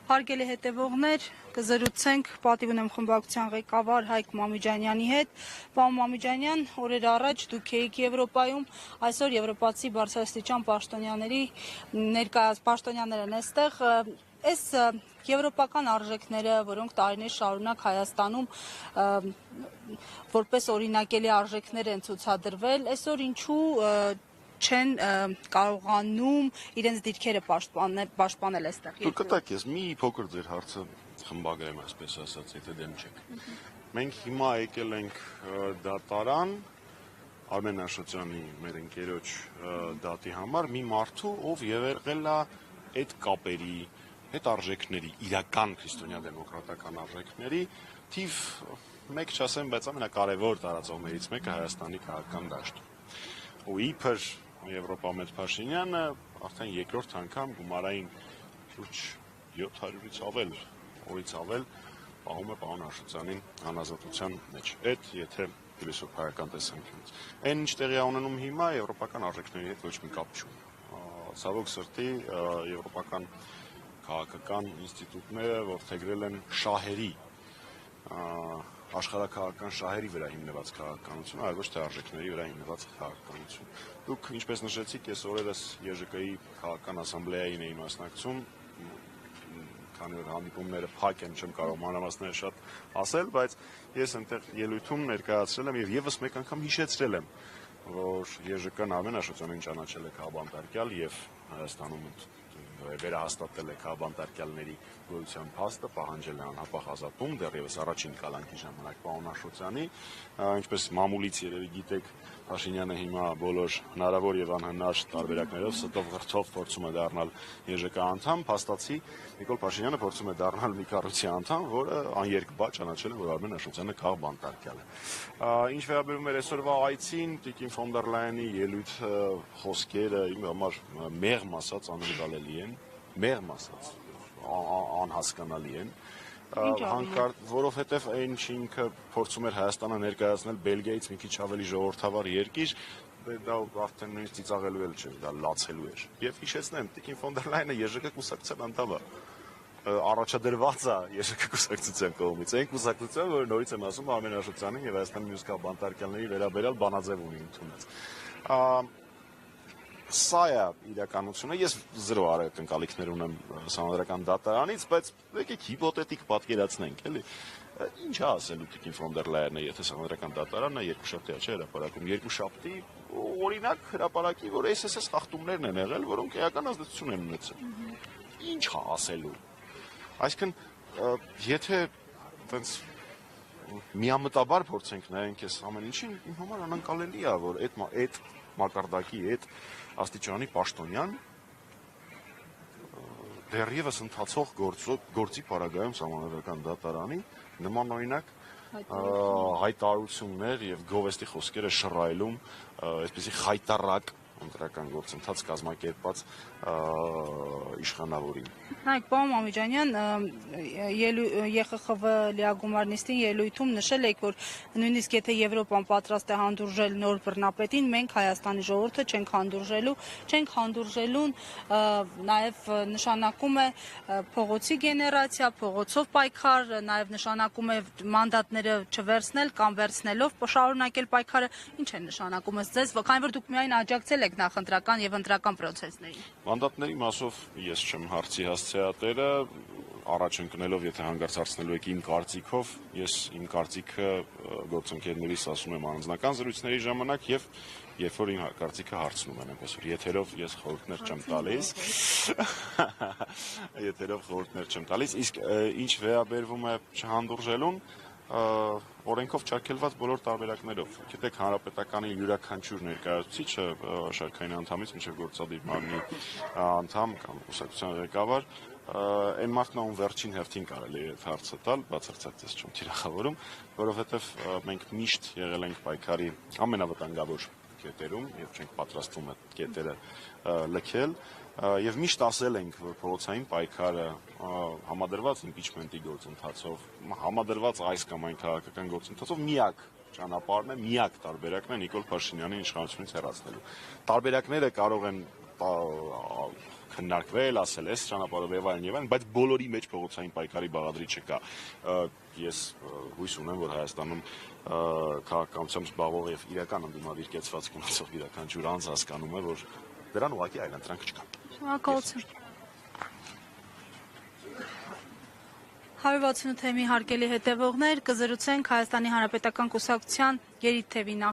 Հարգելի հետևողներ, կզրուցենք պատիվ ունեմ խմբակցության ղեկավար Հայկ Մամիջանյանի հետ։ Պարոն Մամիջանյան, օրեր առաջ դուք էիք Եվրոպայում, այսօր եվրոպացի բարձրաստիճան պաշտոնյաներն են այստեղ։ Այս եվրոպական արժեքները, որոնք տարիներ շարունակ Հայաստանում որպես օրինակելի արժեքներ են ցուցադրվել, այսօր ինչու չեն կարողանում իրենց դիրքերը պաշտպանել այստեղ։ Դուք կտակ ես մի փոքր ձեր հարցը խմբագրեմ, այսպես ասած, եթե դեմ չեք։ Մենք հիմա եկել ենք դատարան Արմեն Աշոտյանի մեր ընկերոջ դատի համար մի մարդու, ով եղել է այդ կապերի, այդ արժեքների, իրական քրիստոնյա դեմոկրատական արժեքների թիվ մեկ չասեմ, բայց ամենակարևոր տարածողներից մեկը Հայաստանի քաղաքական դաշտում։ Ու իբր Եվրոպամետ Փաշինյանը արդեն երկրորդ անգամ գումարային շուրջ 700-ից ավել, օրից ավել պահում է պարոն Աշոտյանին անազատության մեջ։ Այդ եթե փիլիսոփայական տեսանկյունից։ Այն ինչ տեղի է ունենում հիմա եվրոպական արժեքների հետ ոչ մի կապ չունի։ Ցավոք սրտի եվրոպական քաղաքական ինստիտուտները որդեգրել են շահերի աշխարհաքաղաքական շահերի վրա հիմնված քաղաքականություն, այլ ոչ թե արժեքների վրա հիմնված քաղաքականություն։ Դուք ինչպես նշեցիք, ես օրերս ԵԺԿ-ի քաղաքական ասամբլեային էի մասնակցում, քանի որ հանդիպումները փակ են, չեմ կարող մանրամասները շատ ասել, բայց ես այնտեղ ելույթում ներկայացրել եմ եւ եւս մեկ անգամ հիշեցրել եմ, որ ԵԺԿ-ն Արմեն Աշոտյանին ճանաչել է քաղբանտարկյալ եւ Հայաստանում վերահաստատել է քաղբանտարկյալների գոյության փաստը, պահանջել է անհապաղ ազատում, դեռևս առաջին կալանքի ժամանակ պարոն Աշոտյանի, ինչպես մամուլից երևի գիտեք, Փաշինյանը հիմա բոլոր հնարավոր եւ անհնար տարբերակներով ստով ղրթով փորձում է դառնալ ԵԺԿ անդամ, փաստացի Նիկոլ Փաշինյանը փորձում է դառնալ մի կառույցի անդամ, որը աներկբա ճանաչել է, որ Արմեն Աշոտյանը քաղբանտարկյալ է։ Ինչ վերաբերում է այսօրվա այցին, Տիկին ֆոն դեր Լայենի ելույթ խոսքերը իմ համար մեղմ ասած անընդալելի են, մեղմ ասած անհասկանալի են, որովհետև այն ինքը փորձում էր Հայաստանը ներկայացնել Բելգիայից մի քիչ ավելի ժողովրդավար երկիր, դա արդեն նույնիսկ ծիծաղելու էլ չէր, դա լացելու էր։ Եվ հիշեցնեմ, Տիկին ֆոն դեր Լայենը ԵԺԿ կուսակցության անդամ է, առաջադրված է ԵԺԿ կուսակցության կողմից, այն կուսակցության, որը նորից եմ ասում Արմեն Աշոտյանին եւ Հայաստանի մյուս քաղբանտարկյալների վերաբերյալ բանաձև ունի ընդունած։ Սա է իրականությունը, ես զրո ակնկալիքներ ունեմ Սահմանադրական դատարանից, բայց եկեք հիպոթետիկ պատկերացնենք, էլի։ Ինչ է ասելու Տիկին ֆոն դեր Լայենը, եթե Սահմանադրական դատարանը երկուշաբթի չէ հրապարակում, երկուշաբթի օրինակ հրապարակի, որ այս խախտումներն են եղել, որոնք էական ազդեցություն են ունեցել։ Ինչ է ասելու։ Այսինքն, եթե այդպես միամտաբար փորձենք նայենք այս ամեն ինչին, իմ համար անկալելի է, որ այդ մակարդակի, այդ աստիճանի պաշտոնյան դեռևս ընթացող գործի պարագայում Սահմանադրական դատարանի նմանօրինակ հայտարարություններ եւ գովեստի խոսքերը շռայլում, այսպեսի խայտառակ ընտրական գործընթաց կազմակերպած իշխանավորին։ Հայկ պարոն Մամիջանյան, ԵԽԽՎ լիագումար նիստին ելույթում նշել եք, որ նույնիսկ եթե Եվրոպան պատրաստ է հանդուրժել նոր բռնապետին, մենք Հայաստանի ժողովուրդը չենք հանդուրժելուն նաև նշանակում է փողոցի գեներացիա, փողոցով պայքար, նաև նշանակում է մանդատները չվերցնել կամ վերցնելով շարունակել պայքարը, ինչ է նշանակում ձեզ, քանի որ դուք միայն աջակցել եք նախընտրական եւ ընտրական process-ներին։ Մանդատների մասով ես չեմ հարցի հասցեատերը, առաջ ընկնելով, եթե հանգարցացնելու եք իմ կարծիքով, ես իմ կարծիքը գործընկերներիս ասում եմ անձնական զրույցների ժամանակ եւ երբ որ իմ կարծիքը հարցնում են, այնպես որ եթերով ես խորհուրդներ չեմ տալիս։ Եթերով խորհուրդներ չեմ տալիս, իսկ ինչ վերաբերվում է չհանդուրժելուն, օրենքով չարգելված բոլոր տարբերակներով։ Գիտեք, հանրապետականի յուրաքանչյուր ներկայացուցիչը շարքային անդամից մինչև գործադիր մարմնի անդամ կամ կուսակցության ղեկավար, այն մարդն ում վերջին հերթին կարելի է այդ հարցը տալ, բացարձակ ես չեմ թիրախավորում, որովհետև մենք միշտ եղել ենք պայքարի ամենավտանգավոր կետերում եւ չենք պատրաստվում այդ կետերը լքել եւ միշտ ասել ենք, որ փողոցային պայքարը համադրված իմպիչմենտի գործընթացով, համադրված այս կամ այն քաղաքական գործընթացով միակ ճանապարհն է, միակ տարբերակն է Նիկոլ Փաշինյանի իշխանությունից հեռացնելու։ Տարբերակները կարող են քննարկվել, ասել էս ճանապարհով եւ այլն, բայց բոլորի մեջ փողոցային պայքարի բաղադրի չկա։ Ես հույս ունեմ, որ Հայաստանում քաղաքականությամբ զբաղվող եւ իրական ընդդիմադիր կեցվածք ունեցող յուրաքանչյուր անձ հասկանում է, որ դրան ուղղակի այլընտրանք չկա։ Շնորհակալություն։ 168 թեմի հարգելի հետևողներ, կզրուցենք Հայաստանի Հանրապետական կուսակցության Գերիթ թևի